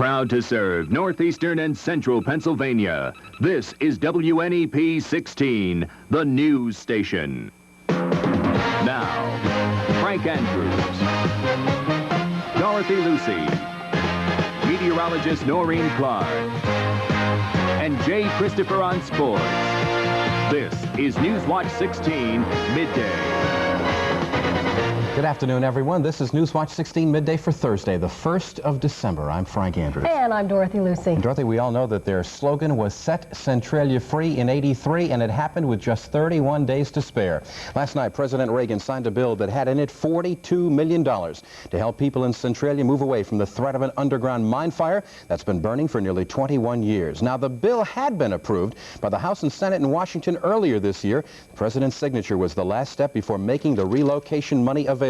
Proud to serve northeastern and central Pennsylvania. This is WNEP 16, the news station. Now, Frank Andrews, Dorothy Lucy, meteorologist Noreen Clark, and Jay Kristopher on sports. This is Newswatch 16 Midday. Good afternoon, everyone. This is Newswatch 16 Midday for Thursday, the 1st of December. I'm Frank Andrews. And I'm Dorothy Lucy. And Dorothy, we all know that their slogan was Set Centralia Free in '83, and it happened with just 31 days to spare. Last night, President Reagan signed a bill that had in it $42 million to help people in Centralia move away from the threat of an underground mine fire that's been burning for nearly 21 years. Now, the bill had been approved by the House and Senate in Washington earlier this year. The president's signature was the last step before making the relocation money available.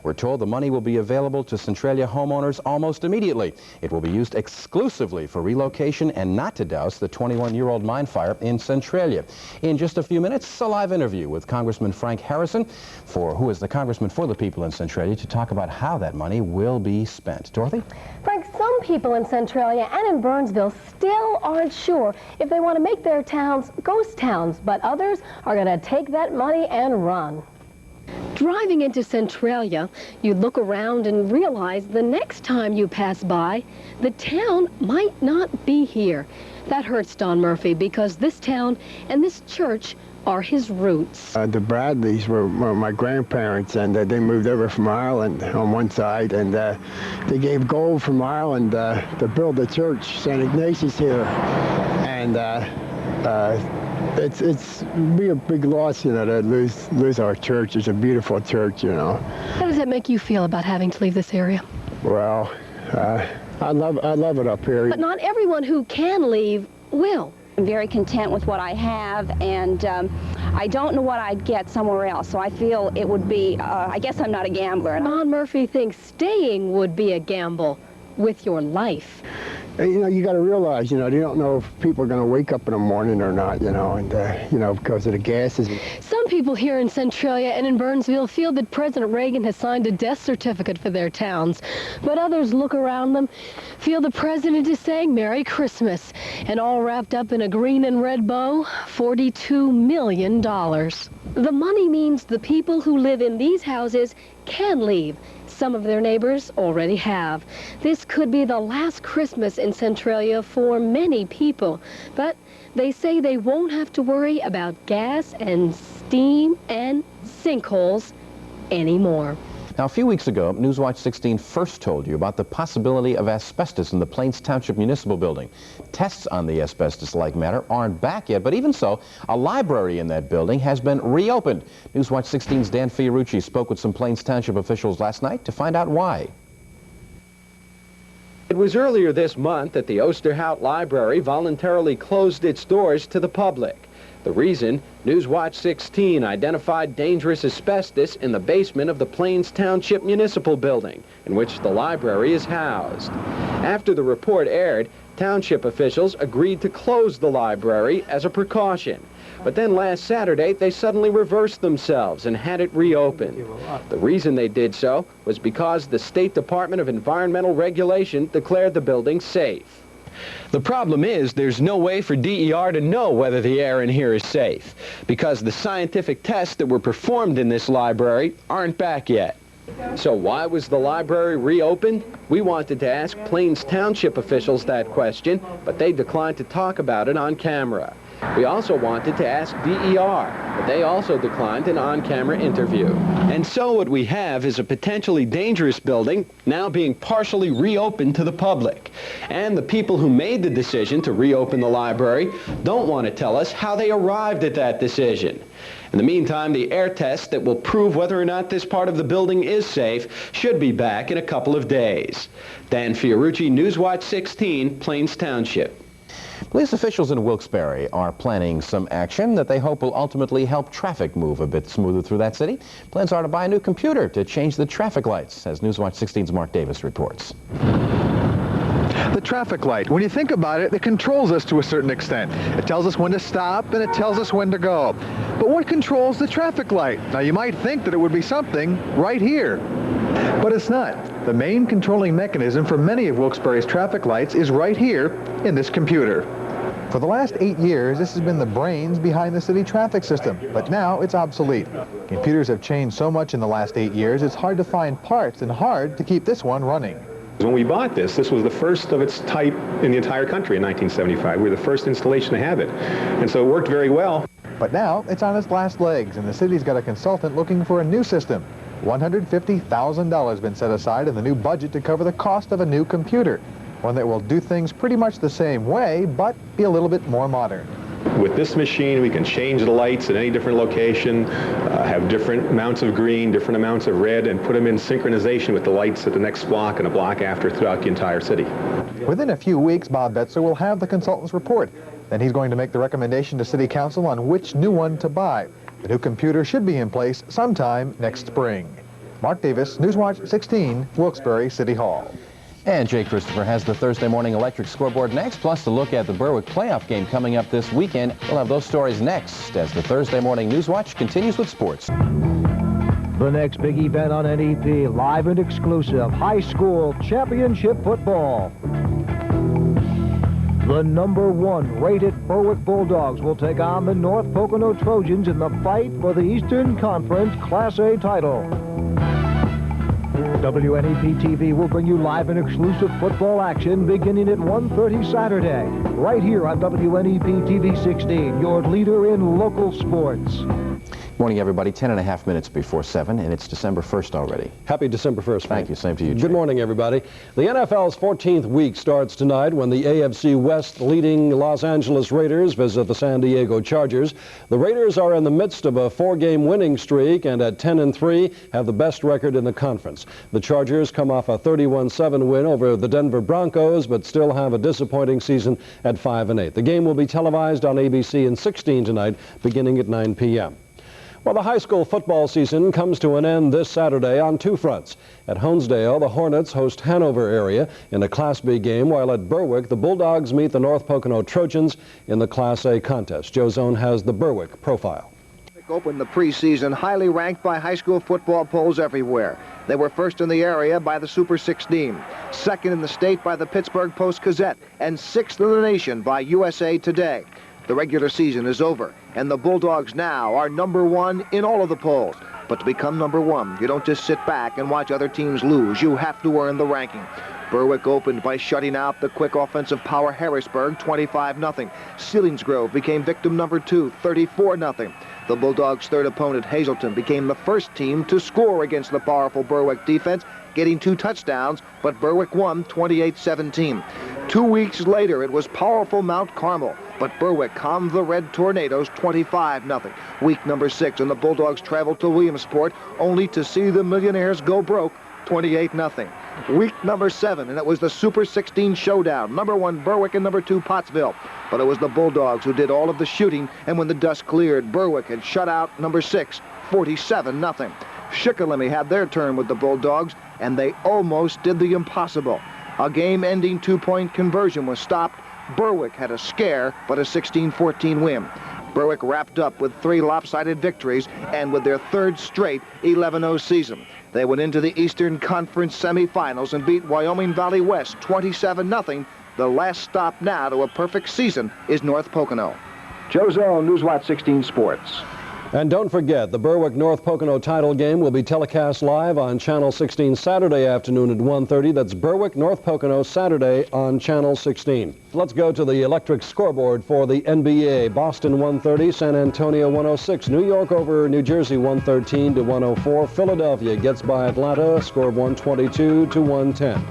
We're told the money will be available to Centralia homeowners almost immediately. It will be used exclusively for relocation and not to douse the 21-year-old mine fire in Centralia. In just a few minutes, a live interview with Congressman Frank Harrison, who is the congressman for the people in Centralia, to talk about how that money will be spent. Dorothy? Frank, some people in Centralia and in Burnsville still aren't sure if they want to make their towns ghost towns, but others are going to take that money and run. Driving into Centralia, you look around and realize the next time you pass by, the town might not be here. That hurts Don Murphy because this town and this church are his roots. The Bradleys were my grandparents, and they moved over from Ireland on one side, and they gave gold from Ireland to build the church, St. Ignatius here. And it's be a big loss, you know, to lose our church. It's a beautiful church, you know. How does that make you feel about having to leave this area? Well, I love it up here. But not everyone who can leave will. I'm very content with what I have, and I don't know what I'd get somewhere else, so I feel it would be, I guess I'm not a gambler. Don Murphy thinks staying would be a gamble with your life. You know, you got to realize, you know, you don't know if people are going to wake up in the morning or not, you know, and, you know, because of the gases. Some people here in Centralia and in Burnsville feel that President Reagan has signed a death certificate for their towns. But others look around them, feel the president is saying Merry Christmas, and all wrapped up in a green and red bow, $42 million. The money means the people who live in these houses can leave. Some of their neighbors already have. This could be the last Christmas in Centralia for many people, but they say they won't have to worry about gas and steam and sinkholes anymore. Now, a few weeks ago, Newswatch 16 first told you about the possibility of asbestos in the Plains Township Municipal Building. Tests on the asbestos-like matter aren't back yet, but even so, a library in that building has been reopened. Newswatch 16's Dan Fiorucci spoke with some Plains Township officials last night to find out why. It was earlier this month that the Osterhout Library voluntarily closed its doors to the public. The reason, Newswatch 16 identified dangerous asbestos in the basement of the Plains Township Municipal Building, in which the library is housed. After the report aired, township officials agreed to close the library as a precaution. But then last Saturday, they suddenly reversed themselves and had it reopened. The reason they did so was because the State Department of Environmental Regulation declared the building safe. The problem is there's no way for DER to know whether the air in here is safe, because the scientific tests that were performed in this library aren't back yet. So why was the library reopened? We wanted to ask Plains Township officials that question, but they declined to talk about it on camera. We also wanted to ask DER, but they also declined an on-camera interview. And so what we have is a potentially dangerous building now being partially reopened to the public. And the people who made the decision to reopen the library don't want to tell us how they arrived at that decision. In the meantime, the air test that will prove whether or not this part of the building is safe should be back in a couple of days. Dan Fiorucci, Newswatch 16, Plains Township. Police officials in Wilkes-Barre are planning some action that they hope will ultimately help traffic move a bit smoother through that city. Plans are to buy a new computer to change the traffic lights, as Newswatch 16's Mark Davis reports. The traffic light, when you think about it, it controls us to a certain extent. It tells us when to stop and it tells us when to go. But what controls the traffic light? Now, you might think that it would be something right here. But it's not. The main controlling mechanism for many of Wilkes-Barre's traffic lights is right here in this computer. For the last 8 years, this has been the brains behind the city traffic system, but now it's obsolete. Computers have changed so much in the last 8 years, it's hard to find parts and hard to keep this one running. When we bought this was the first of its type in the entire country in 1975. We were the first installation to have it, and so it worked very well. But now it's on its last legs, and the city's got a consultant looking for a new system. $150,000 been set aside in the new budget to cover the cost of a new computer, one that will do things pretty much the same way, but be a little bit more modern. With this machine, we can change the lights at any different location, have different amounts of green, different amounts of red, and put them in synchronization with the lights at the next block and a block after throughout the entire city. Within a few weeks, Bob Betzer will have the consultant's report. Then he's going to make the recommendation to City Council on which new one to buy. The new computer should be in place sometime next spring. Mark Davis, Newswatch 16, Wilkes-Barre City Hall. And Jay Kristopher has the Thursday Morning Electric Scoreboard next, plus a look at the Berwick playoff game coming up this weekend. We'll have those stories next as the Thursday Morning Newswatch continues with sports. The next big event on NEP, live and exclusive, high school championship football. The #1 rated Berwick Bulldogs will take on the North Pocono Trojans in the fight for the Eastern Conference Class A title. wnep-tv will bring you live and exclusive football action beginning at 1:30 Saturday, right here on wnep-tv 16, your leader in local sports. Morning, everybody. 10.5 minutes before 7, and it's December 1st already. Happy December 1st, Frank. Thank you. Same to you, Jay. Good morning, everybody. The NFL's 14th week starts tonight when the AFC West leading Los Angeles Raiders visit the San Diego Chargers. The Raiders are in the midst of a 4-game winning streak and at 10-3 have the best record in the conference. The Chargers come off a 31-7 win over the Denver Broncos, but still have a disappointing season at 5-8. The game will be televised on ABC in 16 tonight, beginning at 9 p.m. Well, the high school football season comes to an end this Saturday on two fronts. At Honesdale, the Hornets host Hanover area in a Class B game, while at Berwick, the Bulldogs meet the North Pocono Trojans in the Class A contest. Joe Zone has the Berwick profile. Opened the preseason highly ranked by high school football polls everywhere. They were first in the area by the Super 16, second in the state by the Pittsburgh Post-Gazette, and sixth in the nation by USA Today. The regular season is over, and the Bulldogs now are #1 in all of the polls. But to become #1, you don't just sit back and watch other teams lose. You have to earn the ranking. Berwick opened by shutting out the quick offensive power Harrisburg 25-0. Selinsgrove became victim #2, 34-0. The Bulldogs' third opponent, Hazleton, became the first team to score against the powerful Berwick defense, getting 2 touchdowns, but Berwick won 28-17. 2 weeks later, it was powerful Mount Carmel, but Berwick calmed the Red Tornadoes 25-0. Week #6, and the Bulldogs traveled to Williamsport only to see the Millionaires go broke 28-0. Week #7, and it was the Super 16 showdown. #1 Berwick and #2 Pottsville. But it was the Bulldogs who did all of the shooting, and when the dust cleared, Berwick had shut out #6, 47-0. Shikellamy had their turn with the Bulldogs, and they almost did the impossible. A game-ending 2-point conversion was stopped. Berwick had a scare, but a 16-14 win. Berwick wrapped up with 3 lopsided victories and with their third straight 11-0 season. They went into the Eastern Conference semifinals and beat Wyoming Valley West 27-0. The last stop now to a perfect season is North Pocono. Joe Zone, Newswatch 16 Sports. And don't forget, the Berwick-North Pocono title game will be telecast live on Channel 16 Saturday afternoon at 1:30. That's Berwick-North Pocono Saturday on Channel 16. Let's go to the electric scoreboard for the NBA. Boston 130, San Antonio 106, New York over New Jersey 113-104. Philadelphia gets by Atlanta, score of 122-110.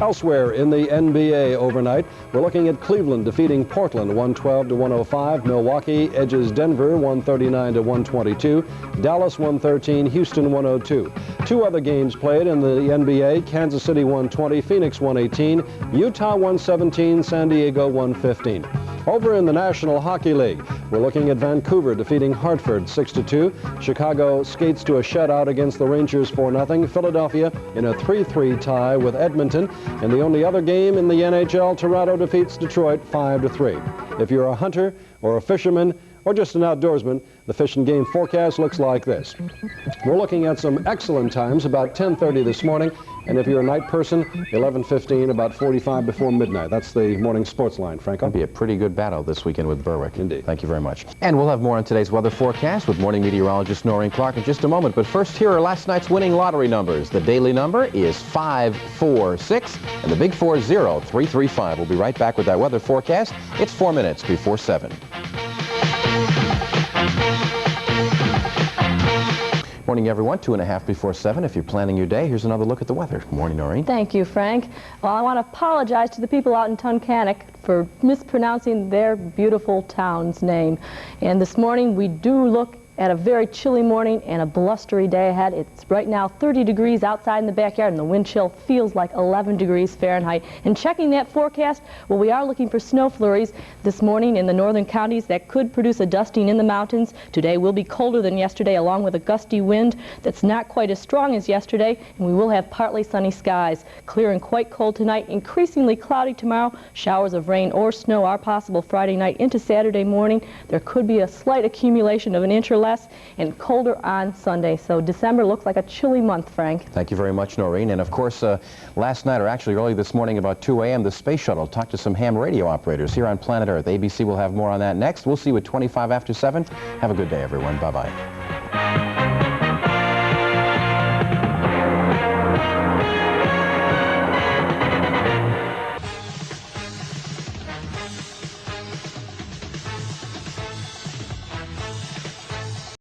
Elsewhere in the NBA overnight, we're looking at Cleveland defeating Portland 112-105. Milwaukee edges Denver 139-122. Dallas 113, Houston 102. 2 other games played in the NBA. Kansas City 120, Phoenix 118, Utah 117, San Diego 115. Over in the National Hockey League, we're looking at Vancouver defeating Hartford 6-2. Chicago skates to a shutout against the Rangers 4-0. Philadelphia in a 3-3 tie with Edmonton. And the only other game in the NHL, Toronto defeats Detroit 5-3. If you're a hunter or a fisherman or just an outdoorsman, The Fish and Game forecast looks like this. We're looking at some excellent times about 10:30 this morning, and if you're a night person, 11:15, about 45 before midnight. That's the morning sports line, Franco. It'll be a pretty good battle this weekend with Berwick. Indeed. Thank you very much. And we'll have more on today's weather forecast with morning meteorologist Noreen Clark in just a moment. But first, here are last night's winning lottery numbers. The daily number is 546, and the big 40335. We'll be right back with that weather forecast. It's 4 minutes before 7. Morning, everyone. 2:30 before 7. If you're planning your day, here's another look at the weather. Morning, Noreen. Thank you, Frank. Well, I want to apologize to the people out in Tunkhannock for mispronouncing their beautiful town's name. And this morning, we do look at a very chilly morning and a blustery day ahead. It's right now 30 degrees outside in the backyard, and the wind chill feels like 11 degrees Fahrenheit. And checking that forecast, well, we are looking for snow flurries this morning in the northern counties that could produce a dusting in the mountains. Today will be colder than yesterday, along with a gusty wind that's not quite as strong as yesterday, and we will have partly sunny skies. Clear and quite cold tonight, increasingly cloudy tomorrow. Showers of rain or snow are possible Friday night into Saturday morning. There could be a slight accumulation of an inch or less, and colder on Sunday. So December looks like a chilly month, Frank. Thank you very much, Noreen. And of course, last night, or actually early this morning about 2 a.m., the space shuttle talked to some ham radio operators here on planet Earth. ABC will have more on that next. We'll see you at 25 after 7. Have a good day, everyone. Bye-bye.